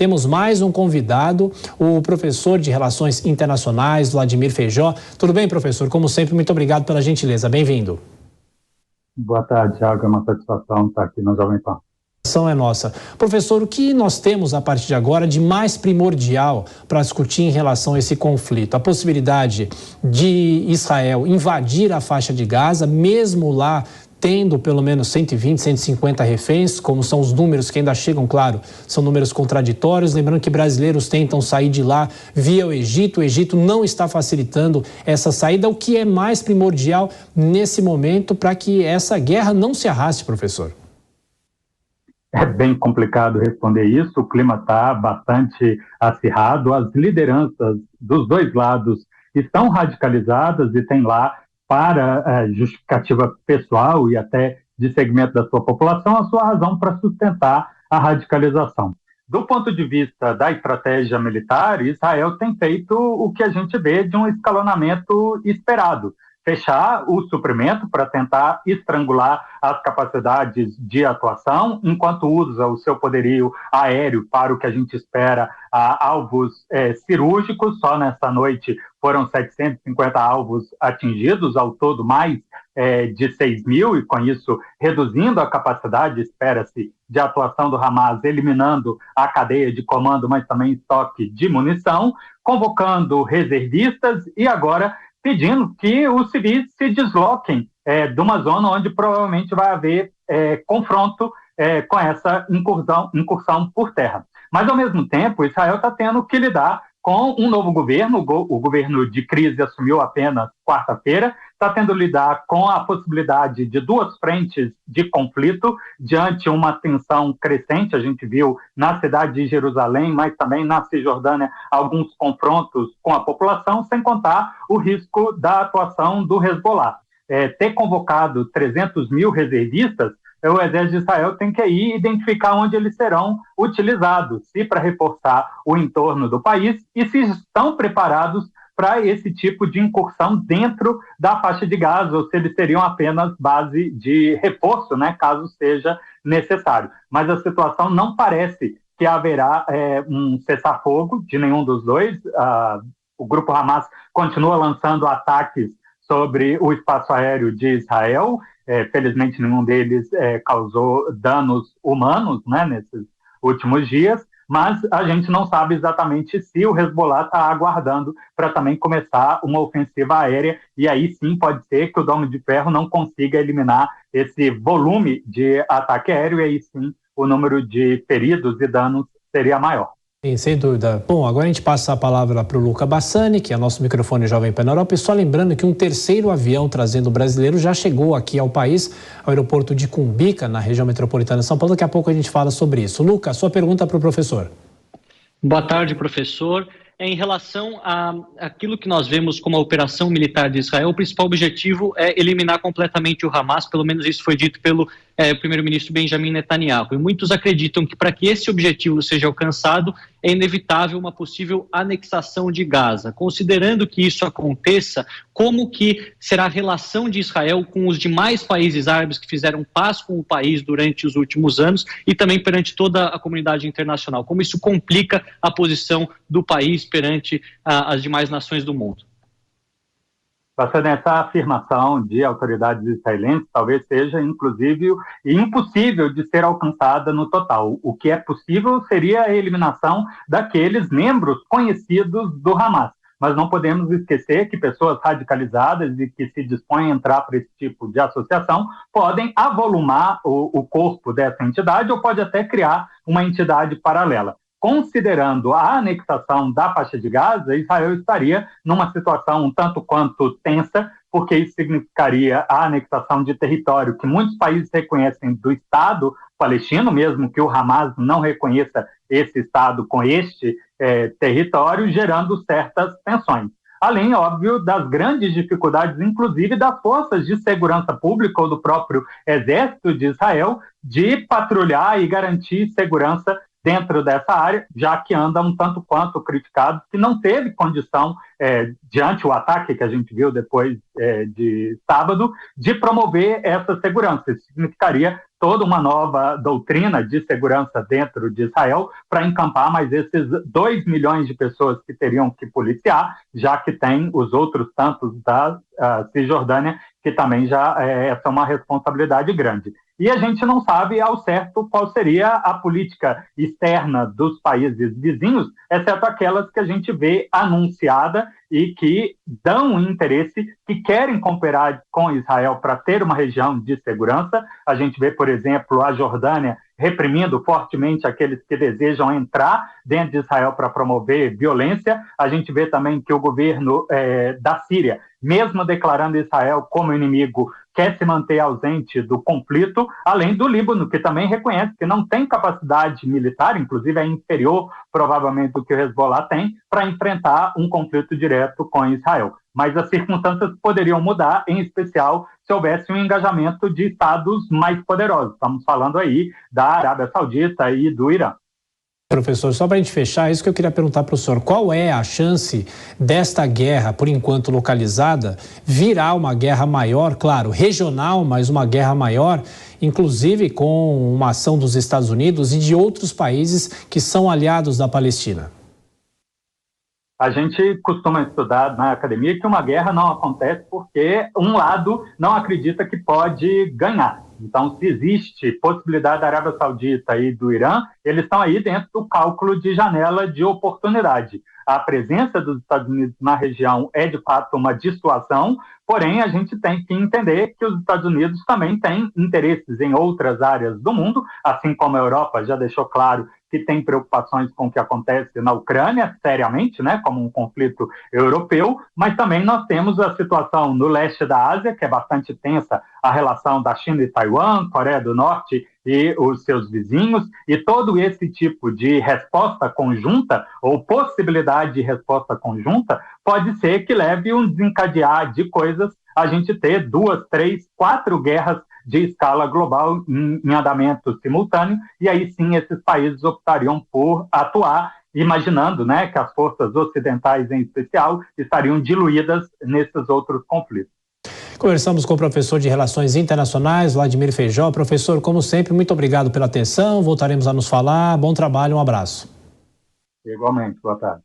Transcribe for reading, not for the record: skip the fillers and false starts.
temos mais um convidado, o professor de Relações Internacionais, Vladimir Feijó. Tudo bem, professor? Como sempre, muito obrigado pela gentileza. Bem-vindo. Boa tarde, Thiago. É uma satisfação estar aqui no Jovem Pan. A ação é nossa. Professor, o que nós temos a partir de agora de mais primordial para discutir em relação a esse conflito? A possibilidade de Israel invadir a faixa de Gaza, mesmo lá tendo pelo menos 120, 150 reféns, como são os números que ainda chegam, claro, são números contraditórios. Lembrando que brasileiros tentam sair de lá via o Egito não está facilitando essa saída. O que é mais primordial nesse momento para que essa guerra não se arraste, professor? É bem complicado responder isso, o clima está bastante acirrado, as lideranças dos dois lados estão radicalizadas e tem lá, para justificativa pessoal e até de segmento da sua população, a sua razão para sustentar a radicalização. Do ponto de vista da estratégia militar, Israel tem feito o que a gente vê de um escalonamento esperado. Fechar o suprimento para tentar estrangular as capacidades de atuação, enquanto usa o seu poderio aéreo para o que a gente espera, alvos cirúrgicos. Só nessa noite foram 750 alvos atingidos, ao todo mais de 6 mil, e com isso reduzindo a capacidade, espera-se, de atuação do Hamas, eliminando a cadeia de comando, mas também estoque de munição, convocando reservistas e agora pedindo que os civis se desloquem de uma zona onde provavelmente vai haver confronto com essa incursão por terra. Mas, ao mesmo tempo, Israel está tendo que lidar com um novo governo. O governo de crise assumiu apenas quarta-feira, está tendo que lidar com a possibilidade de duas frentes de conflito diante uma tensão crescente. A gente viu na cidade de Jerusalém, mas também na Cisjordânia, alguns confrontos com a população, sem contar o risco da atuação do Hezbollah. Ter convocado 300 mil reservistas, o exército de Israel tem que ir identificar onde eles serão utilizados, se para reforçar o entorno do país e se estão preparados para esse tipo de incursão dentro da faixa de Gaza, ou se eles seriam apenas base de reforço, né, caso seja necessário. Mas a situação não parece que haverá um cessar-fogo de nenhum dos dois. O grupo Hamas continua lançando ataques sobre o espaço aéreo de Israel. Felizmente, nenhum deles causou danos humanos, né, nesses últimos dias, mas a gente não sabe exatamente se o Hezbollah está aguardando para também começar uma ofensiva aérea, e aí sim pode ser que o Domo de Ferro não consiga eliminar esse volume de ataque aéreo, e aí sim o número de feridos e danos seria maior. Sim, sem dúvida. Bom, agora a gente passa a palavra para o Luca Bassani, que é nosso microfone Jovem Pan na Europa, e só lembrando que um terceiro avião trazendo brasileiro já chegou aqui ao país, ao aeroporto de Cumbica, na região metropolitana de São Paulo. Daqui a pouco a gente fala sobre isso. Luca, sua pergunta para o professor. Boa tarde, professor. Em relação àquilo que nós vemos como a operação militar de Israel, o principal objetivo é eliminar completamente o Hamas, pelo menos isso foi dito pelo primeiro-ministro Benjamin Netanyahu. E muitos acreditam que para que esse objetivo seja alcançado, é inevitável uma possível anexação de Gaza. Considerando que isso aconteça, como que será a relação de Israel com os demais países árabes que fizeram paz com o país durante os últimos anos e também perante toda a comunidade internacional? Como isso complica a posição do país perante as demais nações do mundo? Passando essa afirmação de autoridades israelenses, talvez seja, inclusive, impossível de ser alcançada no total. O que é possível seria a eliminação daqueles membros conhecidos do Hamas. Mas não podemos esquecer que pessoas radicalizadas e que se dispõem a entrar para esse tipo de associação podem avolumar o corpo dessa entidade ou pode até criar uma entidade paralela. Considerando a anexação da faixa de Gaza, Israel estaria numa situação um tanto quanto tensa, porque isso significaria a anexação de território que muitos países reconhecem do Estado palestino, mesmo que o Hamas não reconheça esse Estado com este território, gerando certas tensões. Além, óbvio, das grandes dificuldades, inclusive das forças de segurança pública ou do próprio exército de Israel, de patrulhar e garantir segurança dentro dessa área, já que anda um tanto quanto criticado, que não teve condição, diante o ataque que a gente viu depois de sábado, de promover essa segurança. Isso significaria toda uma nova doutrina de segurança dentro de Israel para encampar mais esses 2 milhões de pessoas que teriam que policiar, já que tem os outros tantos da Cisjordânia, que também já essa é uma responsabilidade grande. E a gente não sabe ao certo qual seria a política externa dos países vizinhos, exceto aquelas que a gente vê anunciada e que dão interesse, que querem cooperar com Israel para ter uma região de segurança. A gente vê, por exemplo, a Jordânia reprimindo fortemente aqueles que desejam entrar dentro de Israel para promover violência. A gente vê também que o governo da Síria, mesmo declarando Israel como inimigo, quer se manter ausente do conflito, além do Líbano, que também reconhece que não tem capacidade militar, inclusive é inferior, provavelmente, do que o Hezbollah tem, para enfrentar um conflito direto com Israel. Mas as circunstâncias poderiam mudar, em especial se houvesse um engajamento de estados mais poderosos. Estamos falando aí da Arábia Saudita e do Irã. Professor, só para a gente fechar, isso que eu queria perguntar para o senhor, qual é a chance desta guerra, por enquanto localizada, virar uma guerra maior, claro, regional, mas uma guerra maior, inclusive com uma ação dos Estados Unidos e de outros países que são aliados da Palestina? A gente costuma estudar na academia que uma guerra não acontece porque um lado não acredita que pode ganhar. Então, se existe possibilidade da Arábia Saudita e do Irã, eles estão aí dentro do cálculo de janela de oportunidade. A presença dos Estados Unidos na região é, de fato, uma dissuasão, porém, a gente tem que entender que os Estados Unidos também têm interesses em outras áreas do mundo, assim como a Europa já deixou claro que tem preocupações com o que acontece na Ucrânia, seriamente, né, como um conflito europeu, mas também nós temos a situação no leste da Ásia, que é bastante tensa, a relação da China e Taiwan, Coreia do Norte e os seus vizinhos, e todo esse tipo de resposta conjunta, ou possibilidade de resposta conjunta, pode ser que leve um desencadear de coisas, a gente ter 2, 3, 4 guerras de escala global em andamento simultâneo, e aí sim esses países optariam por atuar, imaginando, né, que as forças ocidentais em especial estariam diluídas nesses outros conflitos. Conversamos com o professor de Relações Internacionais, Vladimir Feijó. Professor, como sempre, muito obrigado pela atenção, voltaremos a nos falar, bom trabalho, um abraço. Igualmente, boa tarde.